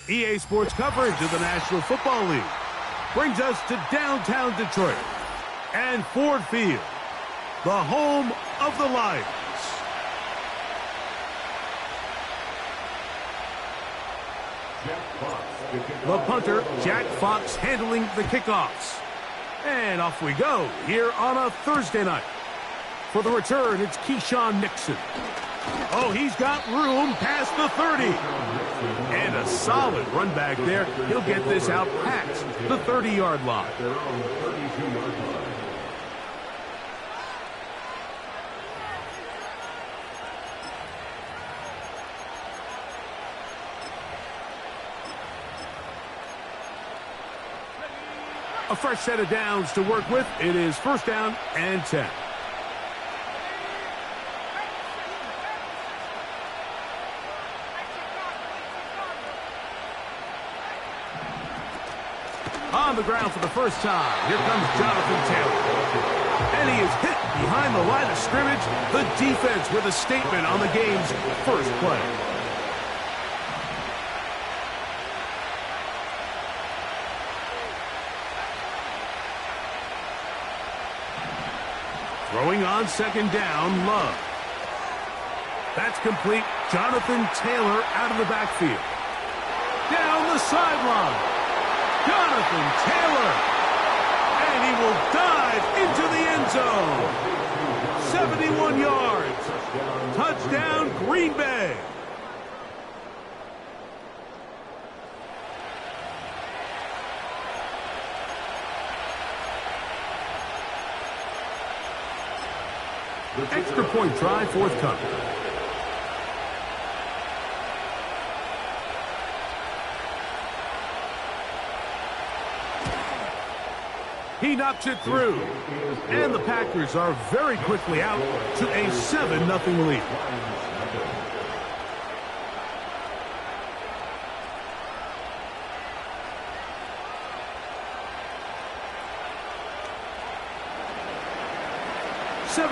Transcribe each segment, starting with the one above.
EA Sports coverage of the National Football League brings us to downtown Detroit and Ford Field, the home of the Lions. The punter, Jack Fox, handling the kickoffs. And off we go here on a Thursday night. For the return, it's Keyshawn Nixon. Oh, he's got room past the 30. And a solid run back there. He'll get this out past the 30-yard line. A fresh set of downs to work with. It is first down and 10. On the ground for the first time. Here comes Jonathan Taylor. And he is hit behind the line of scrimmage. The defense with a statement on the game's first play. Throwing on second down, Love. That's complete. Jonathan Taylor out of the backfield. Down the sideline. Jonathan Taylor. And he will dive into the end zone. 71 yards. Touchdown, Green Bay. Extra point try forthcoming. He knocks it through. And the Packers are very quickly out to a 7-0 lead.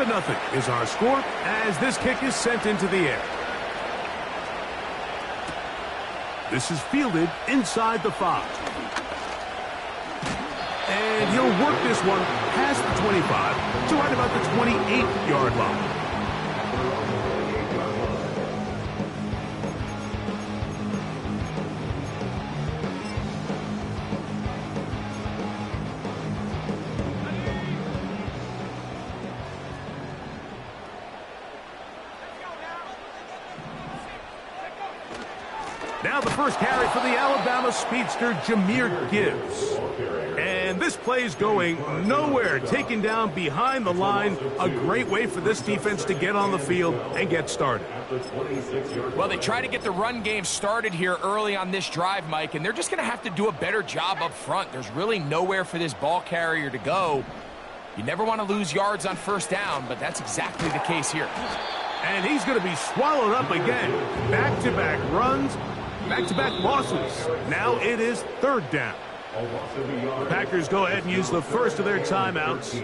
Nothing is our score as this kick is sent into the air. This is fielded inside the 5. And he'll work this one past the 25 to right about the 28-yard line. Now the first carry for the Alabama speedster, Jahmyr Gibbs. And this play's going nowhere, taken down behind the line. A great way for this defense to get on the field and get started. Well, they try to get the run game started here early on this drive, Mike, and they're just going to have to do a better job up front. There's really nowhere for this ball carrier to go. You never want to lose yards on first down, but that's exactly the case here. And he's going to be swallowed up again. Back-to-back runs. Back-to-back losses. Now it is third down. The Packers go ahead and use the first of their timeouts.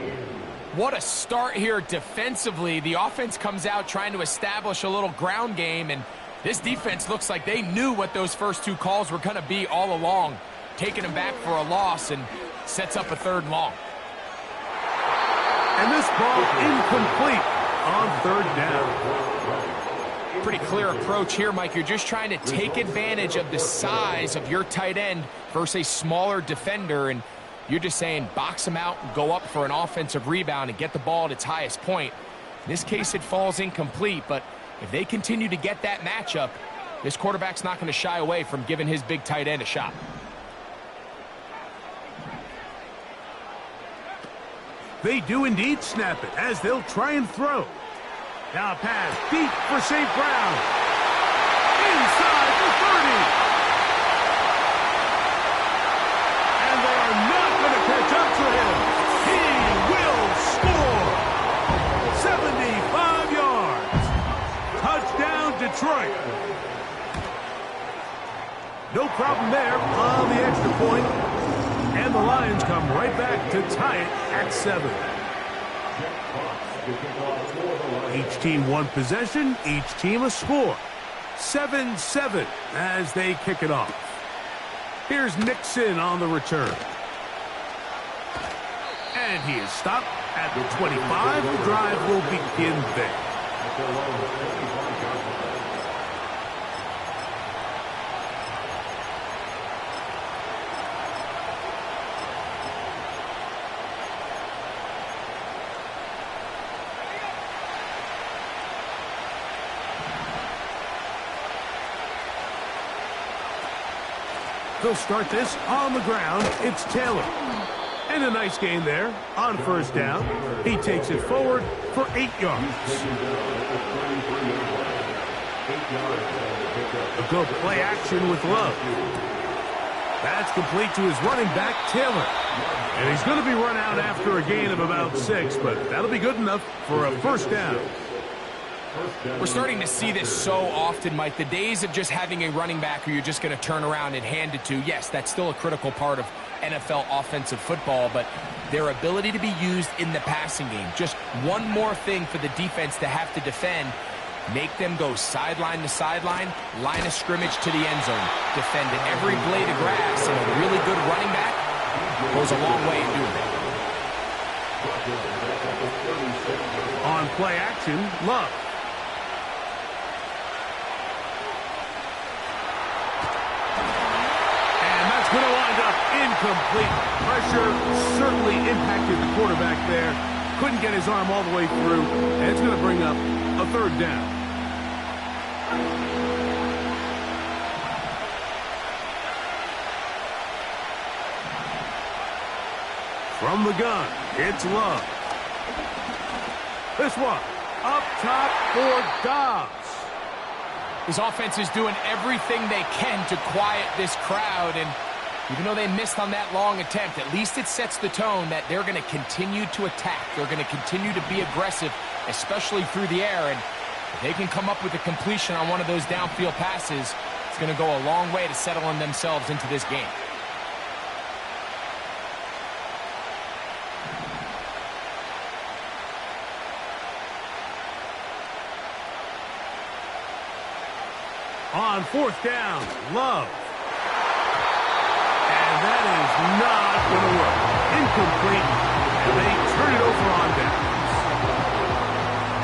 What a start here defensively. The offense comes out trying to establish a little ground game, and this defense looks like they knew what those first two calls were going to be all along. Taking them back for a loss and sets up a third and long. And this ball incomplete on third down. Pretty clear approach here, Mike. You're just trying to take advantage of the size of your tight end versus a smaller defender, and you're just saying box him out and go up for an offensive rebound and get the ball at its highest point. In this case, it falls incomplete, but if they continue to get that matchup, this quarterback's not going to shy away from giving his big tight end a shot. They do indeed snap it as they'll try and throw. Now a pass deep for St. Brown. Inside the 30. And they are not going to catch up to him. He will score. 75 yards. Touchdown, Detroit. No problem there on the extra point. And the Lions come right back to tie it at 7. Each team one possession, each team a score. 7-7 as they kick it off. Here's Nixon on the return. And he is stopped at the 25. The drive will begin there. They'll start this on the ground. It's Taylor. And a nice gain there on first down. He takes it forward for 8 yards. A good play action with Love. That's complete to his running back, Taylor. And he's going to be run out after a gain of about 6, but that'll be good enough for a first down. We're starting to see this so often, Mike. The days of just having a running back who you're just going to turn around and hand it to, yes, that's still a critical part of NFL offensive football, but their ability to be used in the passing game, just one more thing for the defense to have to defend, make them go sideline to sideline, line of scrimmage to the end zone, defend every blade of grass, and a really good running back goes a long way in doing that. On play action, Love. Going to wind up incomplete. Pressure certainly impacted the quarterback there. Couldn't get his arm all the way through, and it's going to bring up a third down. From the gun, it's Love. This one, up top for Dobbs. His offense is doing everything they can to quiet this crowd, and even though they missed on that long attempt, at least it sets the tone that they're going to continue to attack. They're going to continue to be aggressive, especially through the air. And if they can come up with a completion on one of those downfield passes, it's going to go a long way to settling themselves into this game. On fourth down, Love. And that is not going to work. Incomplete, and they turn it over on downs.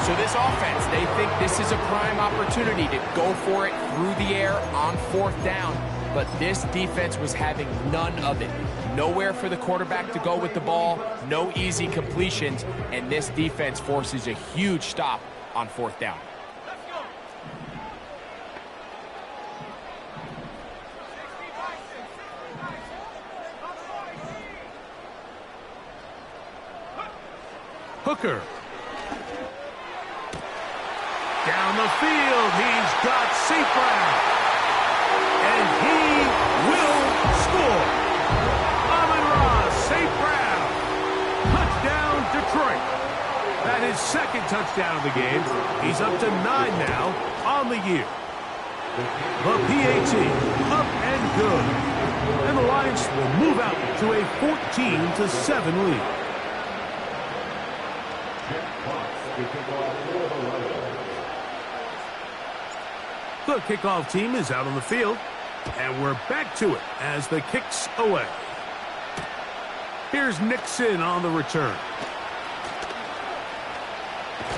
So this offense, they think this is a prime opportunity to go for it through the air on fourth down. But this defense was having none of it. Nowhere for the quarterback to go with the ball, no easy completions, and this defense forces a huge stop on fourth down. Hooker. Down the field, he's got St. Brown. And he will score. Amon-Ra St. Brown. Touchdown, Detroit. That is second touchdown of the game. He's up to 9 now on the year. The PAT, up and good. And the Lions will move out to a 14-7 lead. The kickoff team is out on the field, and we're back to it as the kick's away. Here's Nixon on the return.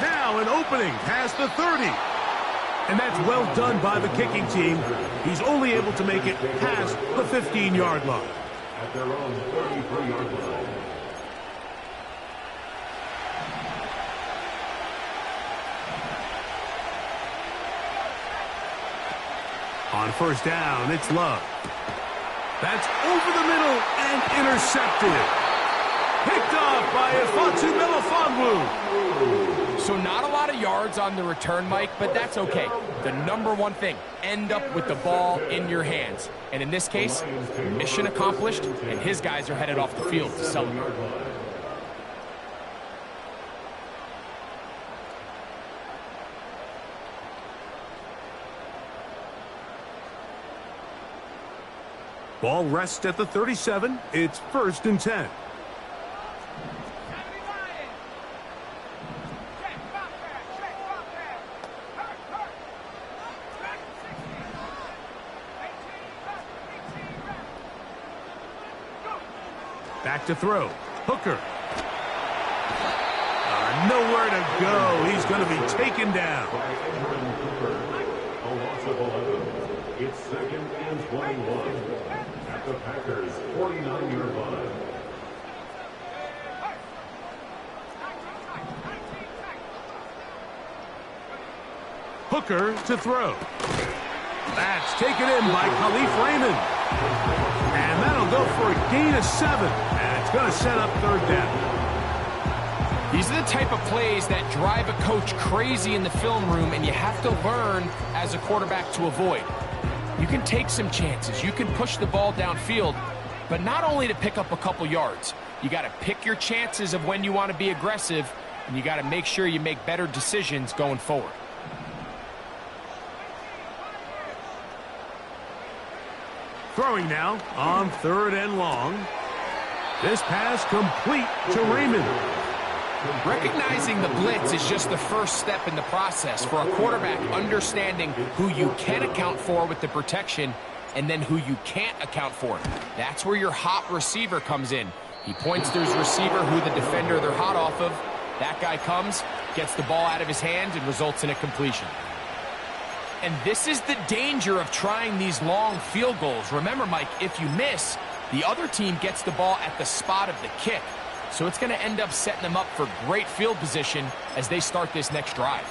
Now an opening past the 30. And that's well done by the kicking team. He's only able to make it past the 15-yard line. At their own 33-yard line. On first down, it's Love. That's over the middle and intercepted. Picked off by Ifeatu Melifonwu. So not a lot of yards on the return, Mike, but that's okay. The number one thing, end up with the ball in your hands. And in this case, mission accomplished, and his guys are headed off the field to celebrate. Ball rests at the 37. It's 1st and 10. Back to throw. Hooker. Nowhere to go. He's going to be taken down. It's 2nd and 21 at the Packers' 49-yard line. Hooker to throw. That's taken in by Khalif Raymond. And that'll go for a gain of 7. And it's going to set up 3rd down. These are the type of plays that drive a coach crazy in the film room, and you have to learn as a quarterback to avoid. You can take some chances. You can push the ball downfield, but not only to pick up a couple yards. You got to pick your chances of when you want to be aggressive, and you got to make sure you make better decisions going forward. Throwing now on 3rd and long. This pass complete to Raymond. Recognizing the blitz is just the first step in the process for a quarterback, understanding who you can account for with the protection and then who you can't account for. That's where your hot receiver comes in. He points to his receiver, who the defender they're hot off of. That guy comes, gets the ball out of his hand, and results in a completion. And this is the danger of trying these long field goals. Remember, Mike, if you miss, the other team gets the ball at the spot of the kick. So it's going to end up setting them up for great field position as they start this next drive.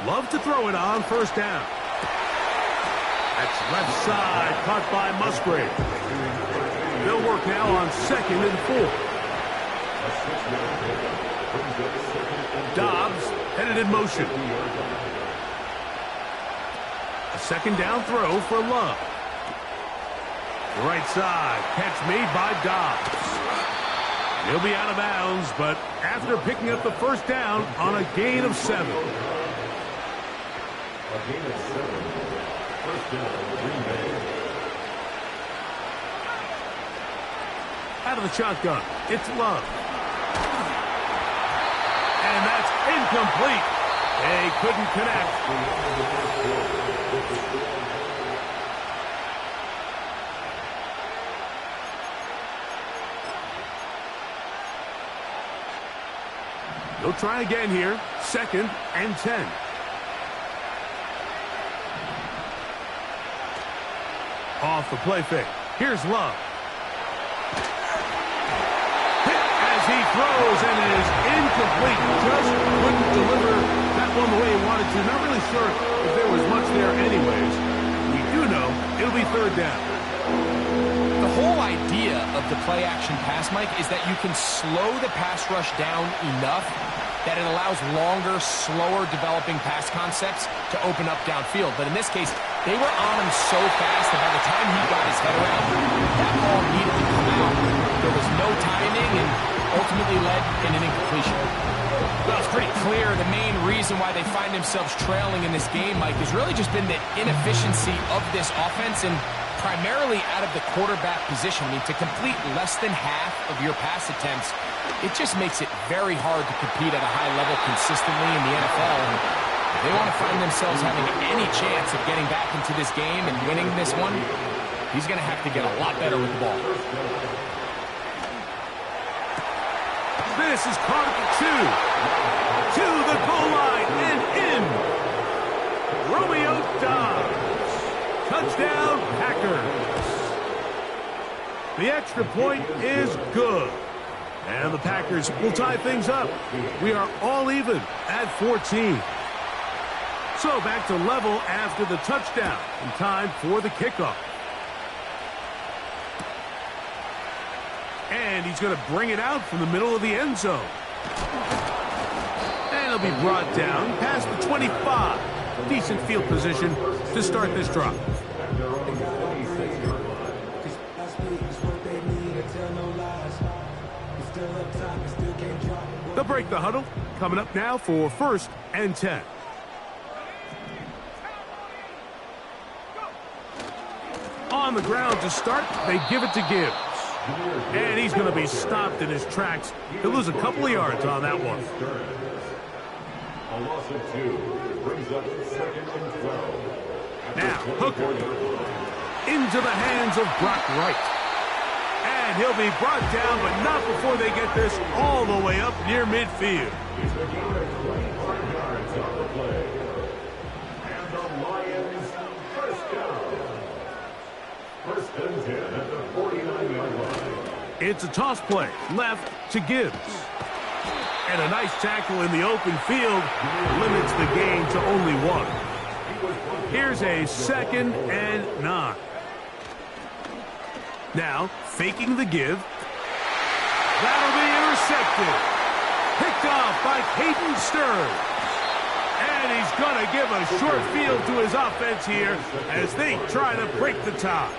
Love to throw it on 1st down. That's left side, caught by Musgrave. They'll work now on 2nd and 4. Dobbs headed in motion. A 2nd down throw for Love. The right side, catch made by Dobbs. He'll be out of bounds, but after picking up the 1st down on a gain of 7. A gain of 7. 1st down, Green Bay. Out of the shotgun, it's Love. And that's incomplete. They couldn't connect. They'll try again here. 2nd and 10. Off the play fake. Here's Love. Hit as he throws, and it is incomplete. Just couldn't deliver that one the way he wanted to. Not really sure if there was much there anyways. We do know it'll be 3rd down. The whole idea of the play-action pass, Mike, is that you can slow the pass rush down enough that it allows longer, slower developing pass concepts to open up downfield. But in this case, they were on him so fast that by the time he got his head around, that ball needed to come out. There was no timing and ultimately led in an incompletion. Well, it's pretty clear the main reason why they find themselves trailing in this game, Mike, has really just been the inefficiency of this offense and primarily out of the quarterback position. I mean, to complete less than half of your pass attempts, it just makes it very hard to compete at a high level consistently in the NFL. And if they want to find themselves having any chance of getting back into this game and winning this one, he's going to have to get a lot better with the ball. This is caught at the 2. To the goal line and in. Romeo Dobbs. Touchdown, Packers. The extra point is good. And the Packers will tie things up. We are all even at 14. So back to level after the touchdown. And time for the kickoff. And he's going to bring it out from the middle of the end zone. And it'll be brought down past the 25. Decent field position to start this drive. They'll break the huddle, coming up now for 1st and 10. On the ground to start, they give it to Gibbs. And he's going to be stopped in his tracks. He'll lose a couple of yards on that one. A loss of 2 brings up 2nd and 12. Now, Hooker into the hands of Brock Wright. And he'll be brought down, but not before they get this all the way up near midfield. He's a gain of 25 yards on the play. And the Lions first down. 1st and 10 at the 49-yard line. It's a toss play left to Gibbs. And a nice tackle in the open field limits the gain to only 1. Here's a 2nd and 9. Now, faking the give. That'll be intercepted. Picked off by Caden Stearns. And he's going to give a short field to his offense here as they try to break the tie.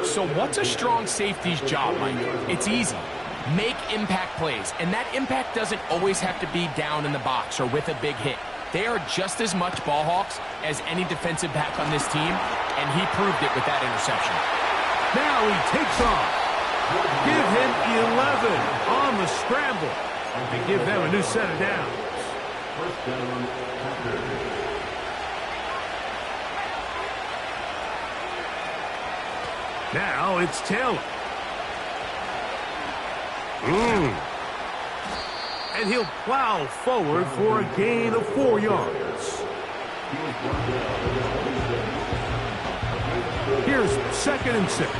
So what's a strong safety's job, Mike? It's easy. Make impact plays. And that impact doesn't always have to be down in the box or with a big hit. They are just as much ball hawks as any defensive back on this team, and he proved it with that interception. Now he takes off. Give him 11 on the scramble. And give them a new set of downs. 1st down, Packers. Now it's Taylor. And he'll plow forward for a gain of 4 yards. Here's 2nd and 6.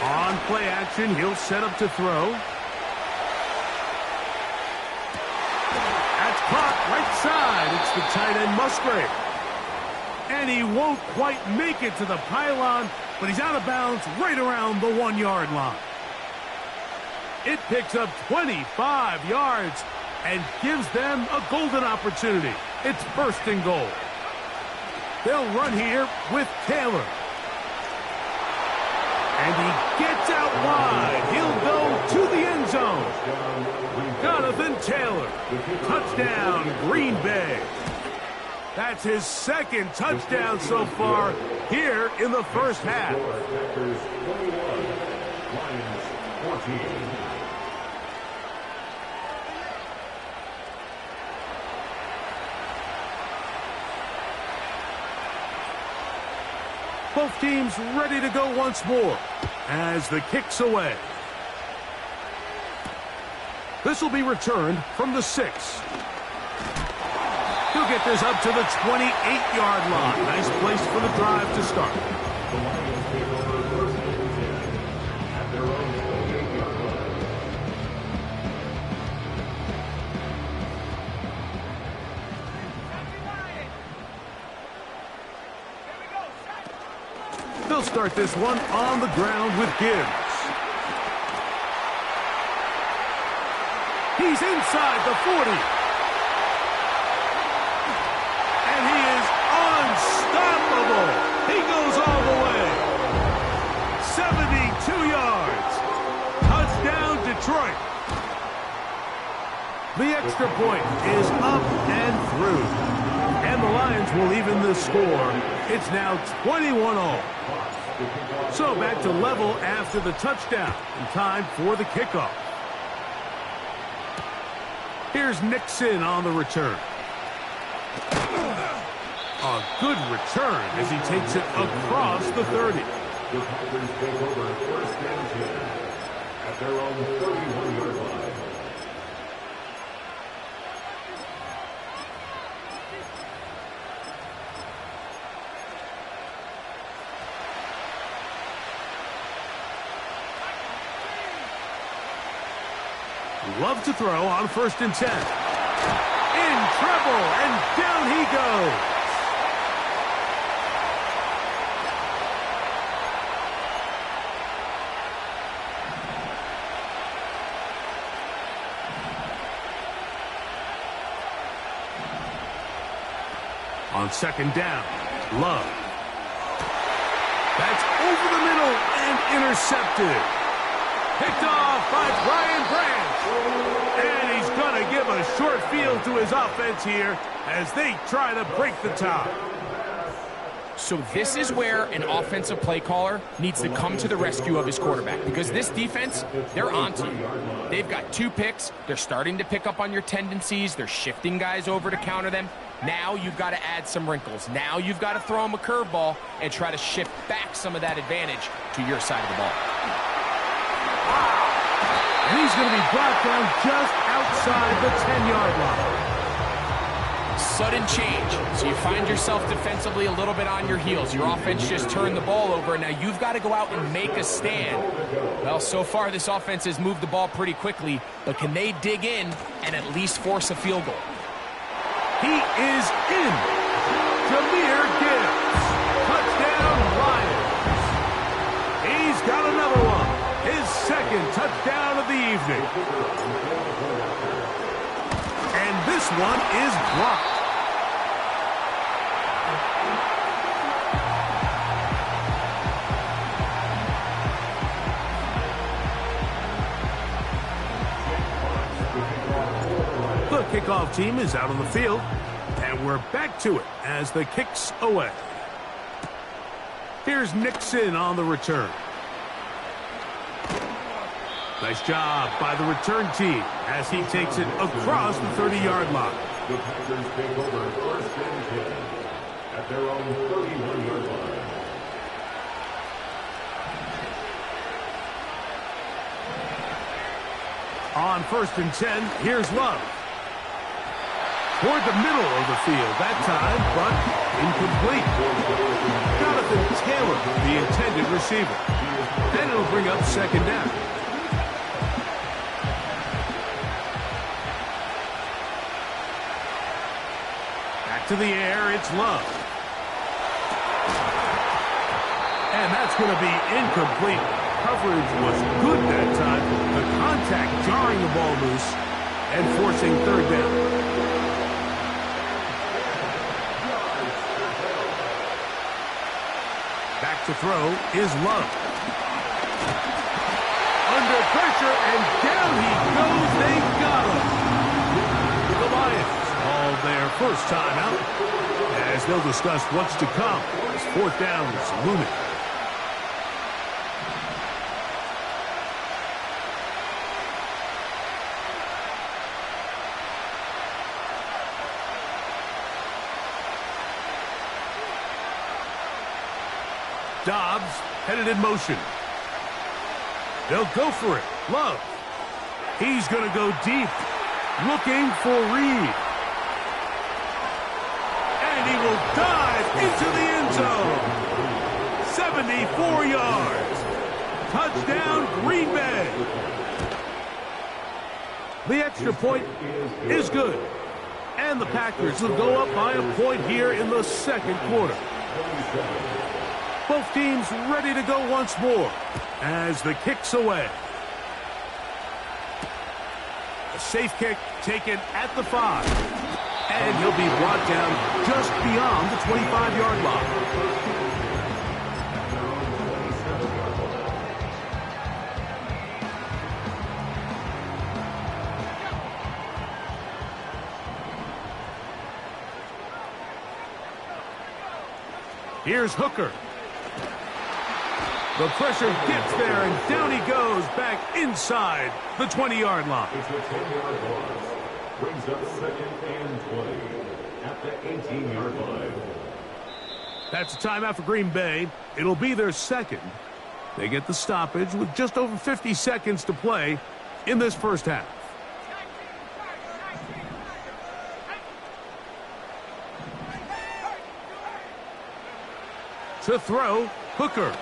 On play action, he'll set up to throw. That's caught right side. It's the tight end Musgrave. And he won't quite make it to the pylon, but he's out of bounds right around the 1-yard line. It picks up 25 yards and gives them a golden opportunity. It's 1st and goal. They'll run here with Taylor. And he gets out wide. He'll go to the end zone. Jonathan Taylor. Touchdown, Green Bay. That's his 2nd touchdown so far here in the 1st half. Packers 21, Lions 14. Both teams ready to go once more as the kick's away. This will be returned from the 6. He'll get this up to the 28-yard line. Nice place for the drive to start. The Lions take over 1st and 10 at their own 28-yard line. They'll start this one on the ground with Gibbs. He's inside the 40. And he is unstoppable. He goes all the way. 72 yards. Touchdown, Detroit. The extra point is up and through. And the Lions will even the score. It's now 21-all. So back to level after the touchdown. And time for the kickoff. Here's Nixon on the return. A good return as he takes it across the 30. The Packers take over 1st and 10 at their own 31-yard line. Love to throw on 1st and 10. In trouble, and down he goes. On 2nd down, Love. That's over the middle and intercepted. Picked off by Brian Branch. And he's going to give a short field to his offense here as they try to break the tie. So this is where an offensive play caller needs to come to the rescue of his quarterback, because this defense, they're onto you. They've got 2 picks. They're starting to pick up on your tendencies. They're shifting guys over to counter them. Now you've got to add some wrinkles. Now you've got to throw him a curveball and try to shift back some of that advantage to your side of the ball. And he's going to be brought down just outside the 10-yard line. Sudden change. So you find yourself defensively a little bit on your heels. Your offense just turned the ball over, and now you've got to go out and make a stand. Well, so far this offense has moved the ball pretty quickly, but can they dig in and at least force a field goal? He is in. Jahmyr Gibbs. Touchdown, Lions. He's got another one. His second touchdown of the evening. And this one is blocked. The kickoff team is out on the field, and we're back to it as the kick's away. Here's Nixon on the return. Nice job by the return team as he takes it across the 30-yard line. The Packers take over 1st and 10 at their own 31-yard line. On 1st and 10, here's Love. Toward the middle of the field that time, but incomplete. Jonathan Taylor, the intended receiver. And it'll bring up 2nd down. Back to the air, it's Love. And that's going to be incomplete. Coverage was good that time. The contact jarring the ball loose and forcing 3rd down. Back to throw is Love. Under pressure, and down he goes. They got him. The Lions called their first time out, as they'll discuss what's to come as 4th down is looming. Dobbs headed in motion. They'll go for it. Love. He's going to go deep. Looking for Reed. And he will dive into the end zone. 74 yards. Touchdown, Green Bay. The extra point is good. And the Packers will go up by a point here in the 2nd quarter. Both teams ready to go once more as the kick's away. A safe kick taken at the 5. And he'll be brought down just beyond the 25-yard line. Here's Hooker. The pressure gets there, and down he goes back inside the 20-yard line. It's a 10-yard loss. Brings up 2nd and 20 at the 18-yard line. That's a timeout for Green Bay. It'll be their 2nd. They get the stoppage with just over 50 seconds to play in this first half. To throw, Hooker.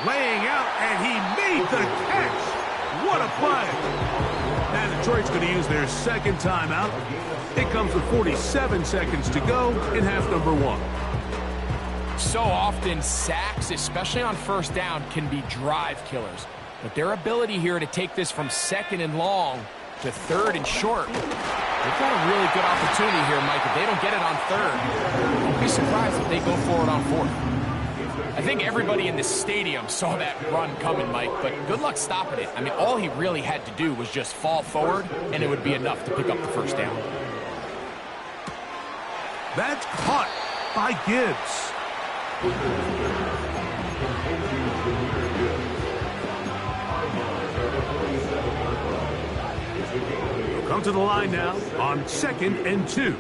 Laying out, and he made the catch. What a play. And Detroit's going to use their 2nd timeout. It comes with 47 seconds to go in half number 1. So often, sacks, especially on 1st down, can be drive killers. But their ability here to take this from 2nd and long to 3rd and short, they've got a really good opportunity here, Mike. If they don't get it on 3rd, don't be surprised if they go for it on 4th. I think everybody in the stadium saw that run coming, Mike, but good luck stopping it. I mean, all he really had to do was just fall forward, and it would be enough to pick up the first down. That's caught by Gibbs. He'll come to the line now on 2nd and 2.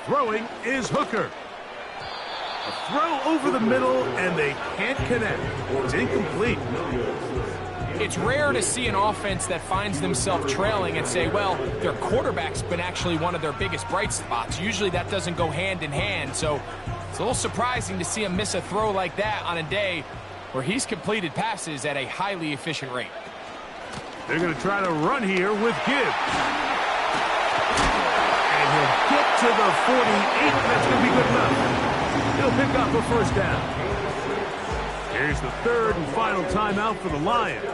Throwing is Hooker. A throw over the middle, and they can't connect. It's incomplete. It's rare to see an offense that finds themselves trailing and say, well, their quarterback's been actually one of their biggest bright spots. Usually that doesn't go hand in hand, so it's a little surprising to see him miss a throw like that on a day where he's completed passes at a highly efficient rate. They're going to try to run here with Gibbs. And he'll get to the 48. That's going to be good enough. He'll pick up a first down. Here's the 3rd and final timeout for the Lions.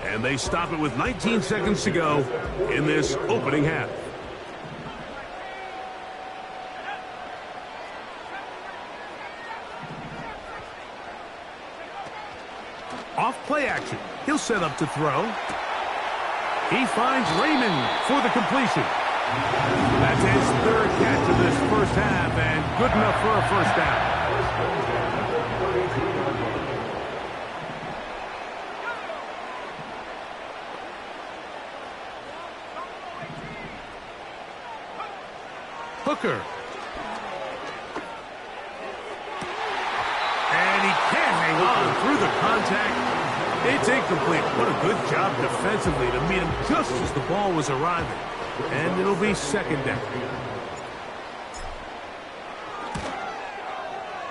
And they stop it with 19 seconds to go in this opening half. Off play action. He'll set up to throw. He finds Raymond for the completion. That's his 3rd catch of this first half, and good enough for a first down. Hooker. And he can't hang on through the contact. It's incomplete. What a good job defensively to meet him just as the ball was arriving. And it'll be 2nd down.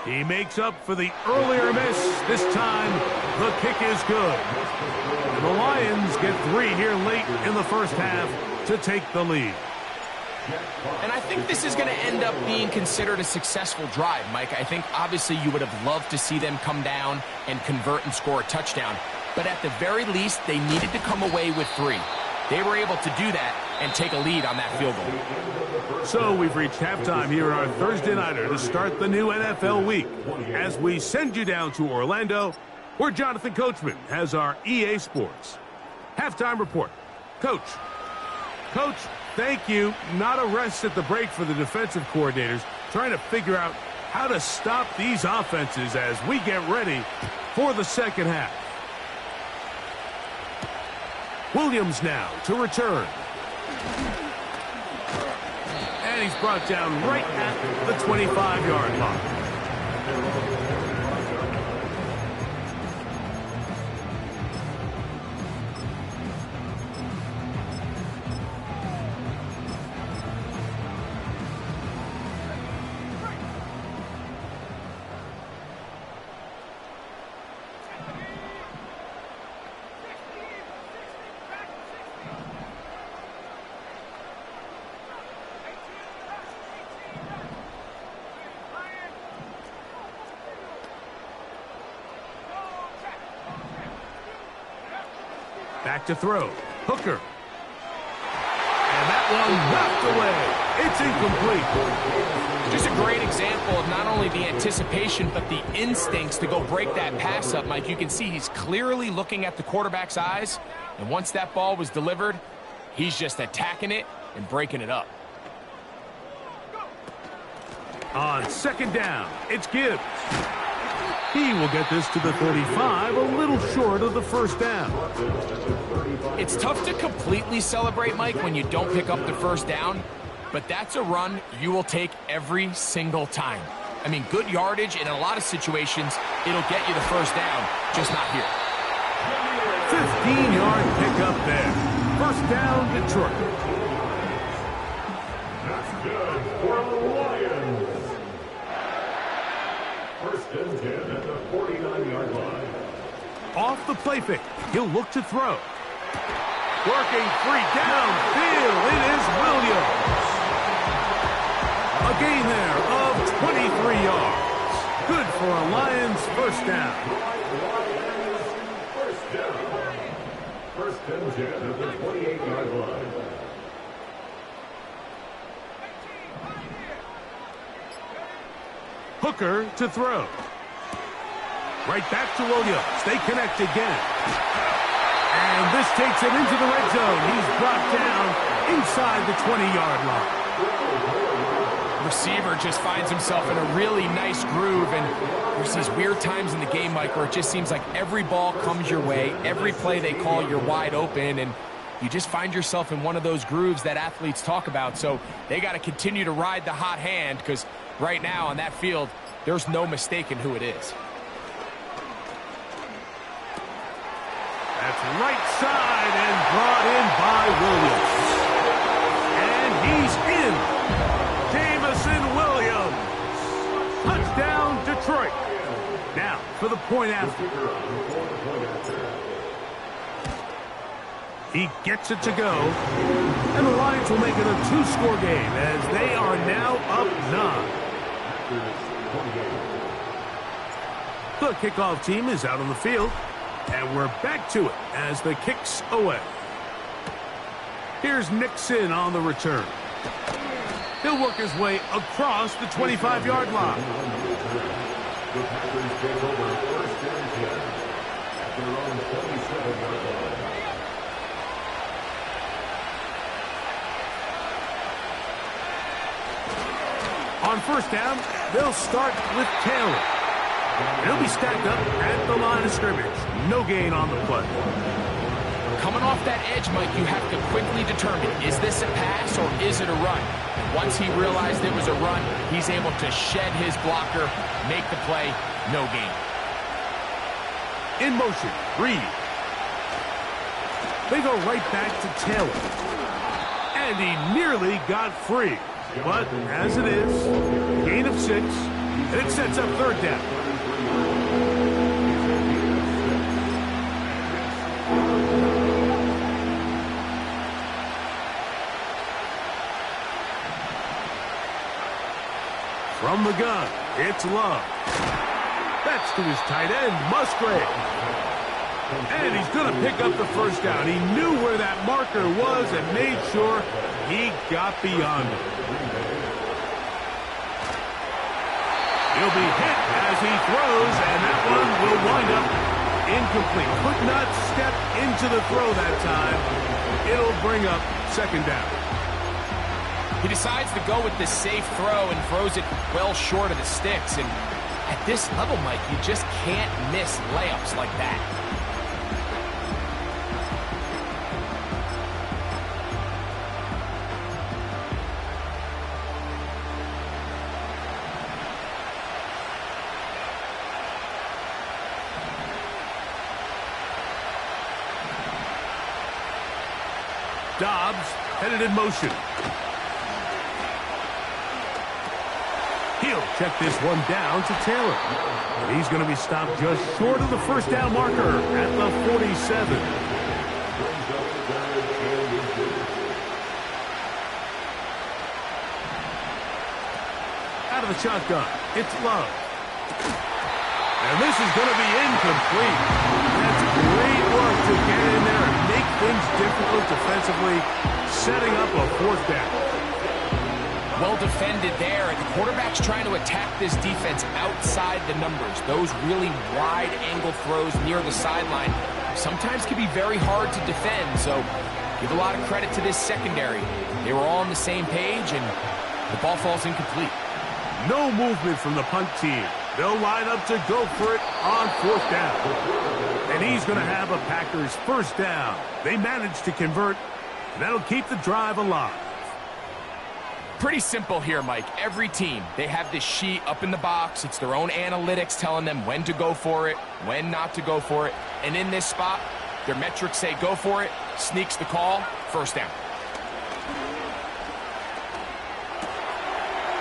He makes up for the earlier miss. This time, the kick is good. And the Lions get 3 here late in the first half to take the lead. And I think this is going to end up being considered a successful drive, Mike. I think obviously you would have loved to see them come down and convert and score a touchdown. But at the very least, they needed to come away with 3. They were able to do that and take a lead on that field goal. So we've reached halftime here on our Thursday Nighter to start the new NFL week. As we send you down to Orlando, where Jonathan Coachman has our EA Sports halftime report. Coach, thank you. Not a rest at the break for the defensive coordinators, trying to figure out how to stop these offenses as we get ready for the second half. Williams now to return. And he's brought down right at the 25-yard line. Back to throw. Hooker. And that one knocked away. It's incomplete. Just a great example of not only the anticipation, but the instincts to go break that pass up, Mike. You can see he's clearly looking at the quarterback's eyes, and once that ball was delivered, he's just attacking it and breaking it up. On 2nd down, it's Gibbs. He will get this to the 35, a little short of the first down. It's tough to completely celebrate, Mike, when you don't pick up the first down, but that's a run you will take every single time. I mean, good yardage, and in a lot of situations, it'll get you the first down, just not here. 15-yard pickup there. First down, Detroit. That's good for the Lions. 1st and 10 at the 49-yard line. Off the play fake. He'll look to throw. Working 3 downfield. It is Williams. A gain there of 23 yards. Good for a Lions first down. Lions first down. 1st and 10 at the 28-yard line. Hooker to throw. Right back to Williams. They connect again. And this takes him into the red zone. He's brought down inside the 20-yard line. Receiver just finds himself in a really nice groove, and there's these weird times in the game, Mike, where it just seems like every ball comes your way, every play they call, you're wide open, and you just find yourself in one of those grooves that athletes talk about. So they got to continue to ride the hot hand, because right now on that field, there's no mistaking who it is. That's right side and brought in by Williams. And he's in. Jamison Williams. Touchdown, Detroit. Now, for the point after. He gets it to go. And the Lions will make it a two-score game as they are now up 9. The kickoff team is out on the field. And we're back to it as the kick's away. Here's Nixon on the return. He'll work his way across the 25-yard line. The Packers take over 1st and 10 at their own 27-yard line. On first down, they'll start with Taylor. He'll be stacked up at the line of scrimmage. No gain on the play. Coming off that edge, Mike, you have to quickly determine, is this a pass or is it a run? Once he realized it was a run, he's able to shed his blocker, make the play, no gain. In motion, Reed. They go right back to Taylor. And he nearly got free. But as it is, gain of 6, and it sets up third down. From the gun, it's Love. That's to his tight end, Musgrave. And he's going to pick up the first down. He knew where that marker was and made sure he got beyond it. He'll be hit as he throws, and that one will wind up incomplete. Could not step into the throw that time. It'll bring up second down. He decides to go with this safe throw and throws it well short of the sticks. And at this level, Mike, you just can't miss layups like that. Dobbs headed in motion. He'll check this one down to Taylor. And he's going to be stopped just short of the first down marker at the 47. Out of the shotgun, it's Love. And this is going to be incomplete. That's great work to get in there and make things difficult defensively, setting up a fourth down. Well defended there, and the quarterback's trying to attack this defense outside the numbers. Those really wide angle throws near the sideline sometimes can be very hard to defend, so give a lot of credit to this secondary. They were all on the same page, and the ball falls incomplete. No movement from the punt team. They'll line up to go for it on fourth down. And he's going to have a Packers first down. They managed to convert, and that'll keep the drive alive. Pretty simple here, Mike. Every team, they have this sheet up in the box. It's their own analytics telling them when to go for it, when not to go for it. And in this spot, their metrics say go for it, sneaks the call, first down.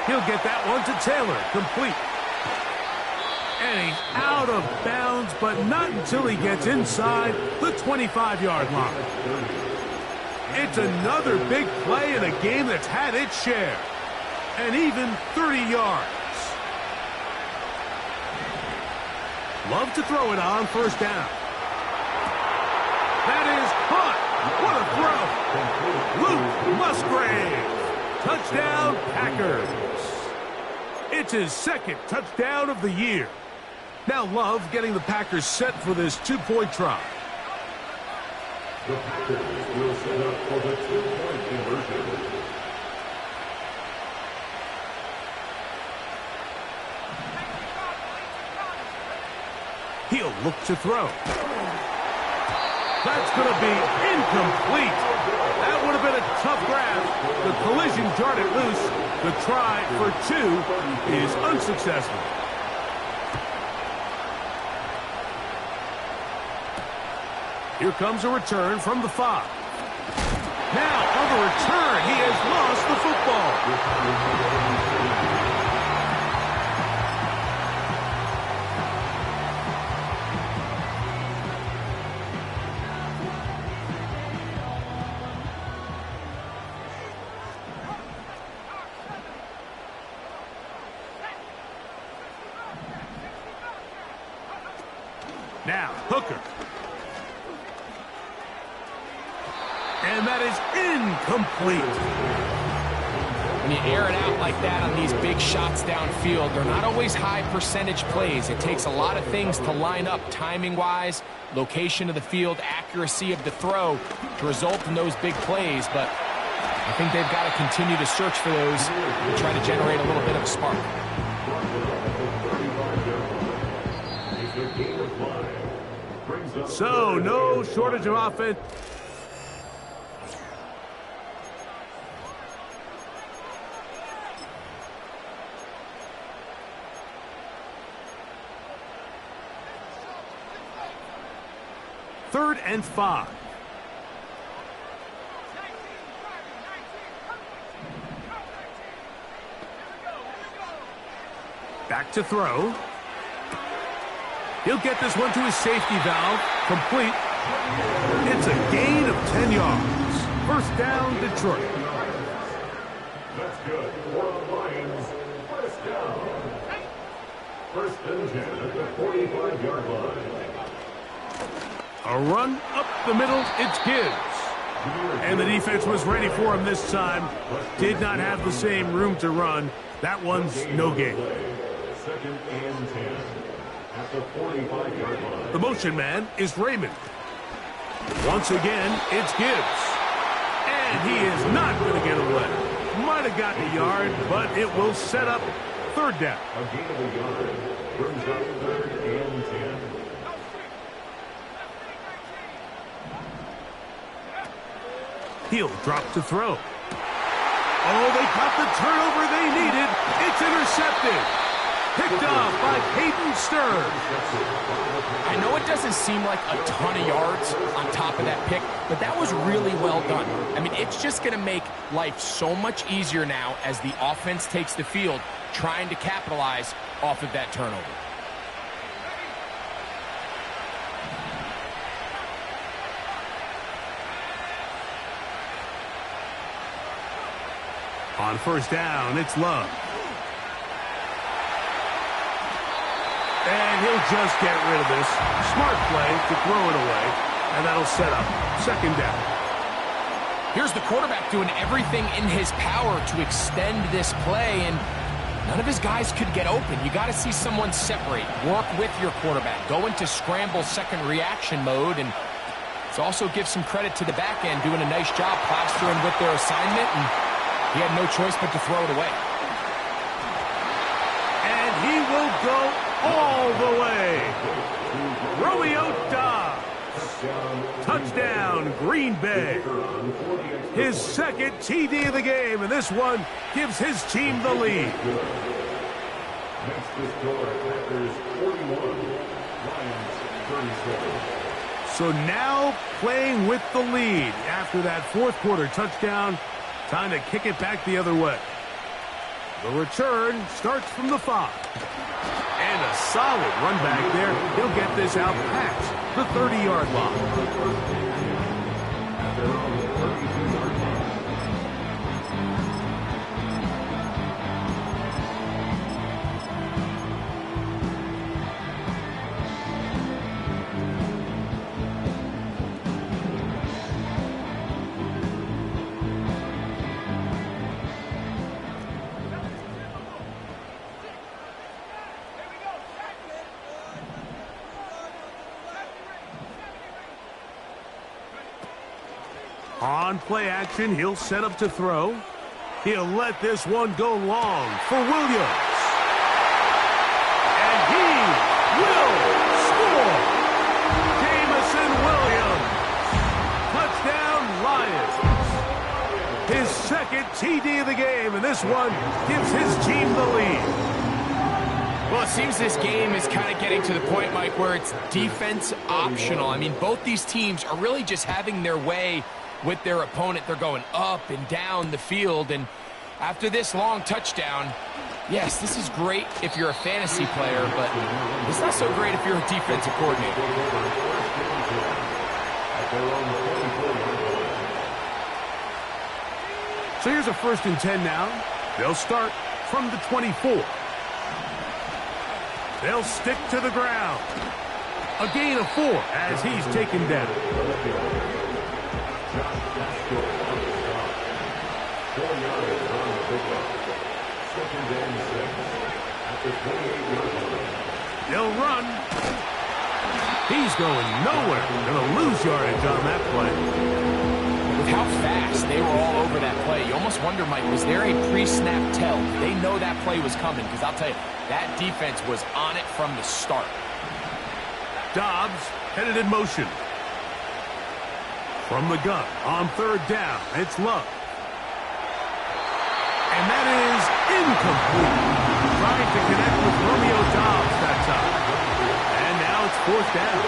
He'll get that one to Taylor, complete. And he's out of bounds, but not until he gets inside the 25-yard line. It's another big play in a game that's had its share. And even 30 yards. Love to throw it on first down. That is caught. What a throw. Luke Musgrave. Touchdown, Packers. It's his second touchdown of the year. Now Love getting the Packers set for this two-point try. The Packers will set up for the two-point conversion. He'll look to throw. That's going to be incomplete. That would have been a tough grab. The collision jarred it loose. The try for two is unsuccessful. Here comes a return from the 5. Now on the return, he has lost the football. Now, Hooker. And that is incomplete. When you air it out like that on these big shots downfield, they're not always high percentage plays. It takes a lot of things to line up timing-wise, location of the field, accuracy of the throw to result in those big plays. But I think they've got to continue to search for those and try to generate a little bit of a spark. So, no shortage of offense. Third and 5. Back to throw. He'll get this one to his safety valve. Complete. It's a gain of 10 yards. First down, Detroit. That's good for the Lions. First down. First and 10 at the 45-yard line. A run up the middle, it's Gibbs. And the defense was ready for him this time. Did not have the same room to run. That one's no gain. Second and 10 at the 45-yard line. The motion man is Raymond. Once again, it's Gibbs. And he is not going to get away. Might have gotten a yard, but it will set up third down. A gain of a yard brings up third and 10. He'll drop to throw. Oh, they caught the turnover they needed. It's intercepted. Picked off by Peyton Stern. I know it doesn't seem like a ton of yards on top of that pick, but that was really well done. I mean, it's just going to make life so much easier now as the offense takes the field, trying to capitalize off of that turnover. On first down, it's Love. And he'll just get rid of this. Smart play to throw it away, and that'll set up second down. Here's the quarterback doing everything in his power to extend this play, and none of his guys could get open. You got to see someone separate, work with your quarterback, go into scramble second reaction mode, and it also gives some credit to the back end doing a nice job plastering with their assignment, and he had no choice but to throw it away. And he will go all the way. Romeo Dobbs. Touchdown, Green Bay. His second TD of the game, and this one gives his team the lead. Next to score, Packers 41, Lions 37. So now playing with the lead after that fourth quarter touchdown. Time to kick it back the other way. The return starts from the 5. And a solid run back there. He'll get this out past the 30-yard line. On play action, he'll set up to throw. He'll let this one go long for Williams. And he will score. Jamison Williams. Touchdown, Lions. His second TD of the game, and this one gives his team the lead. Well, it seems this game is kind of getting to the point, Mike, where it's defense optional. I mean, both these teams are really just having their way with their opponent. They're going up and down the field, and after this long touchdown, yes, this is great if you're a fantasy player, but it's not so great if you're a defensive coordinator. So here's a 1st and 10 now. They'll start from the 24. They'll stick to the ground. A gain of 4 as he's taken down. They'll run. He's going nowhere. Going to lose yardage on that play. With how fast they were all over that play, you almost wonder, Mike, was there a pre-snap tell? Did they know that play was coming? Because I'll tell you, that defense was on it from the start. Dobbs headed in motion. From the gun on 3rd down, it's Love. And that is incomplete. Trying to connect with Romeo Dobbs that time. And now it's 4th down.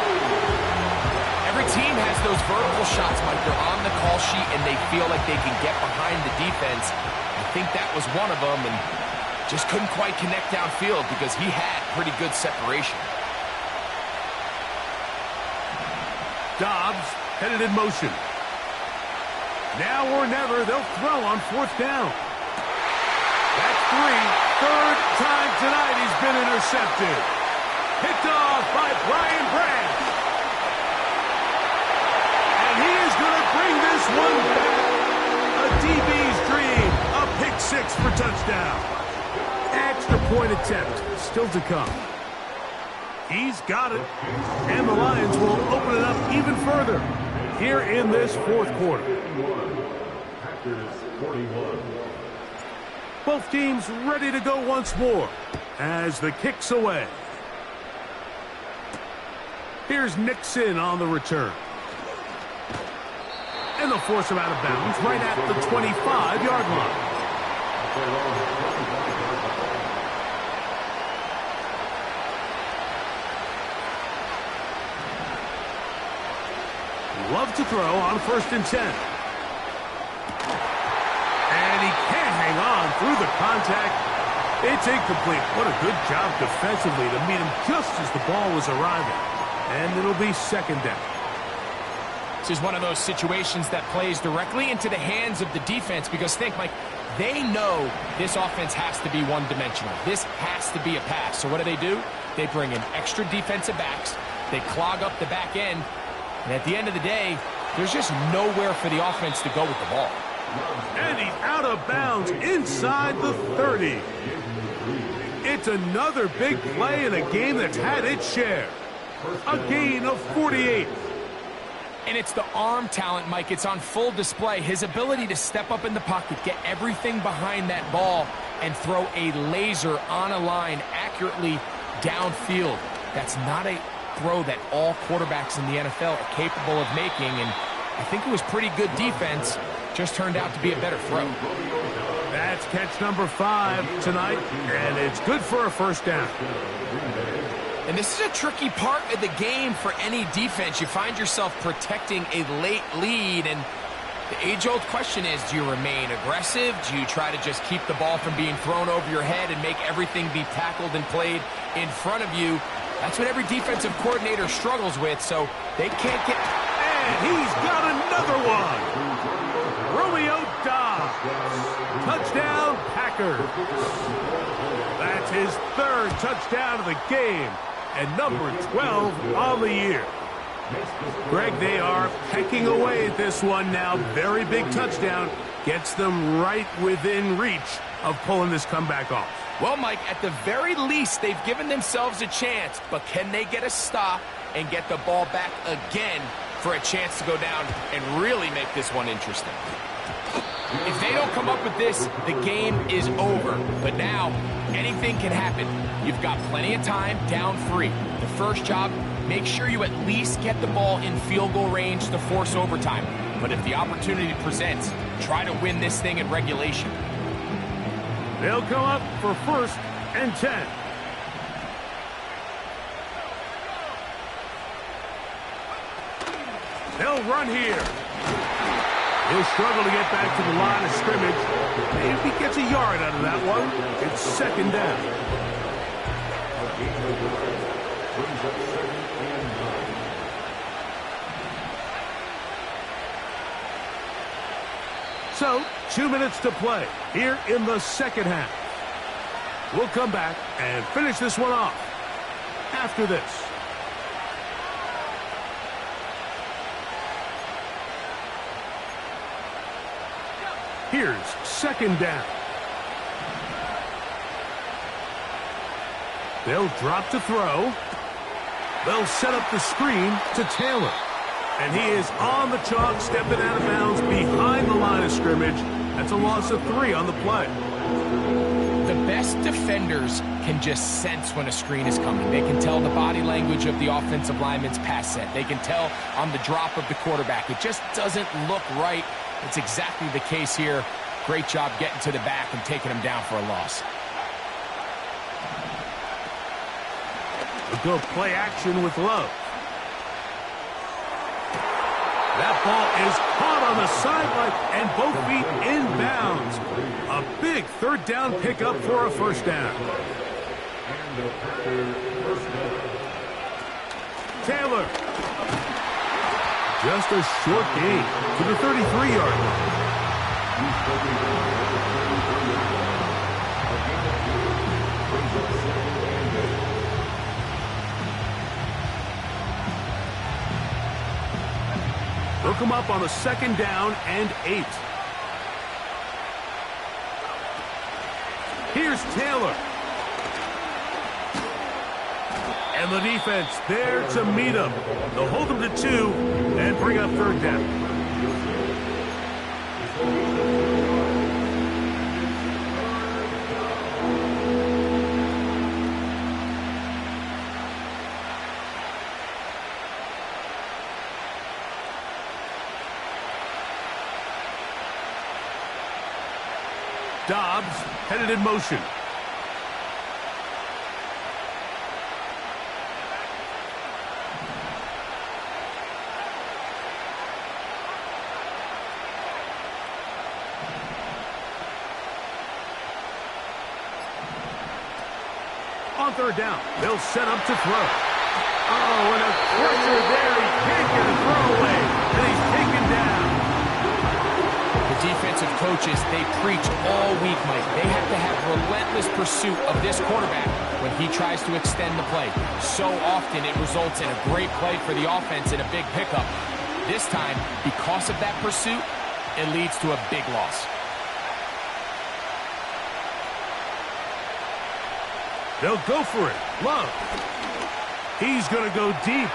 Every team has those vertical shots, Mike. They're on the call sheet, and they feel like they can get behind the defense. I think that was one of them, and just couldn't quite connect downfield because he had pretty good separation. Dobbs headed in motion. Now or never, they'll throw on 4th down. That's 3. 3rd time tonight he's been intercepted. Picked off by Brian Branch. He is going to bring this one back. A DB's dream. A pick 6 for touchdown. Extra point attempt still to come. He's got it. And the Lions will open it up even further here in this 4th quarter. Both teams ready to go once more as the kick's away. Here's Nixon on the return. And they'll force him out of bounds right at the 25-yard line. Love to throw on 1st and 10. And he can't hang on through the contact. It's incomplete. What a good job defensively to meet him just as the ball was arriving. And it'll be 2nd down. This is one of those situations that plays directly into the hands of the defense because think, Mike, they know this offense has to be one-dimensional. This has to be a pass. So what do? They bring in extra defensive backs. They clog up the back end. And at the end of the day, there's just nowhere for the offense to go with the ball. And he's out of bounds inside the 30. It's another big play in a game that's had its share. A gain of 48. And it's the arm talent, Mike. It's on full display. His ability to step up in the pocket, get everything behind that ball, and throw a laser on a line accurately downfield. That's not a throw that all quarterbacks in the NFL are capable of making, and I think it was pretty good defense. Just turned out to be a better throw. That's catch number 5 tonight, and it's good for a 1st down. And this is a tricky part of the game for any defense. You find yourself protecting a late lead, and the age-old question is, do you remain aggressive? Do you try to just keep the ball from being thrown over your head and make everything be tackled and played in front of you? That's what every defensive coordinator struggles with, so they can't get... And he's got another one! Romeo Dobbs. Touchdown, Packers. That's his 3rd touchdown of the game. And number 12 on the year. Greg, they are pecking away at this one now. Very big touchdown. Gets them right within reach of pulling this comeback off. Well, Mike, at the very least, they've given themselves a chance. But can they get a stop and get the ball back again for a chance to go down and really make this one interesting. If they don't come up with this, the game is over. But now, anything can happen. You've got plenty of time, down 3. The first job, make sure you at least get the ball in field goal range to force overtime. But if the opportunity presents, try to win this thing in regulation. They'll come up for 1st and 10. They'll run here. He'll struggle to get back to the line of scrimmage. If he gets a yard out of that one, it's 2nd down. So, 2 minutes to play here in the 2nd half. We'll come back and finish this one off after this. Here's 2nd down. They'll drop to throw. They'll set up the screen to Taylor. And he is on the chalk, stepping out of bounds behind the line of scrimmage. That's a loss of 3 on the play. The best defenders can just sense when a screen is coming. They can tell the body language of the offensive lineman's pass set. They can tell on the drop of the quarterback. It just doesn't look right. It's exactly the case here. Great job getting to the back and taking him down for a loss. We'll go play action with Love. That ball is caught on the sideline and both feet inbounds. A big 3rd down pickup for a 1st down. Taylor. Just a short gain to the 33-yard line. They'll come up on a 2nd down and 8. Here's Taylor. And the defense there to meet him. They'll hold him to 2 and bring up 3rd down. Dobbs headed in motion. On 3rd down, they'll set up to throw. Oh, and a pressure there. He can't get a throw away, and he's taken down. The defensive coaches, they preach all week, Mike. They have to have relentless pursuit of this quarterback when he tries to extend the play. So often it results in a great play for the offense and a big pickup. This time, because of that pursuit, it leads to a big loss. They'll go for it. Love. He's going to go deep,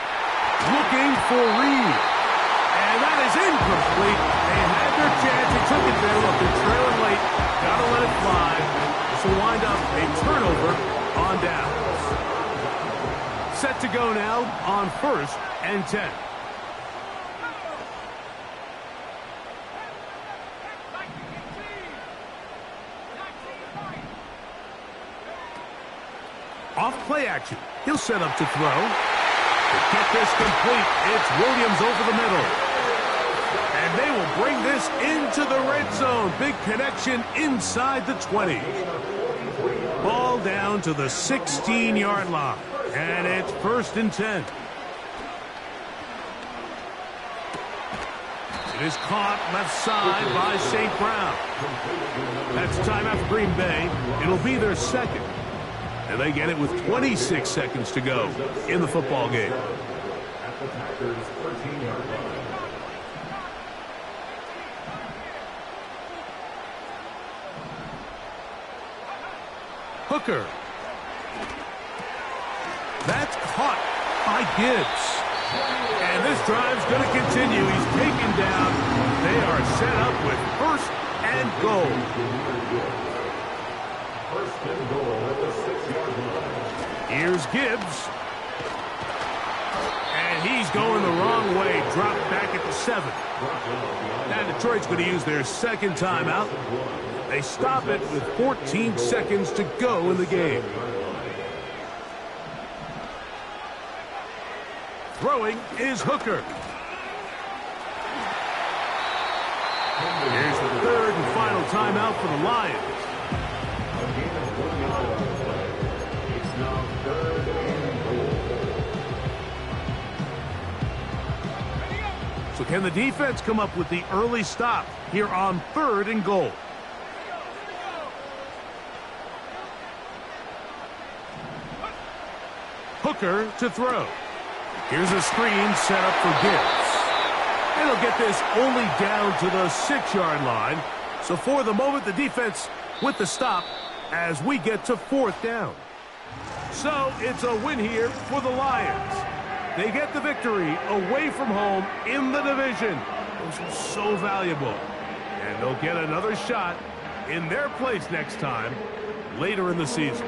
looking for Reed. And that is incomplete. They had their chance. They took it there. Look, they're trailing late. Got to let it fly. This will wind up a turnover on downs. Set to go now on 1st and 10. Off play action. He'll set up to throw. To get this complete, it's Williams over the middle. And they will bring this into the red zone. Big connection inside the 20. Ball down to the 16-yard line. And it's 1st and 10. It is caught left side by St. Brown. That's timeout for Green Bay. It'll be their 2nd. And they get it with 26 seconds to go in the football game. Hooker. That's caught by Gibbs. And this drive's going to continue. He's taken down. They are set up with first and goal. First and goal at the 6-yard line. Here's Gibbs. And he's going the wrong way. Dropped back at the 7. Now Detroit's going to use their second timeout. They stop it with 14 seconds to go in the game. Throwing is Hooker. Here's the third and final timeout for the Lions. It's now 3rd and goal. So can the defense come up with the early stop here on 3rd and goal? Hooker to throw. Here's a screen set up for Gibbs. And he'll get this only down to the 6-yard line. So for the moment, the defense with the stop as we get to 4th down. So it's a win here for the Lions. They get the victory away from home in the division. Those are so valuable. And they'll get another shot in their place next time later in the season.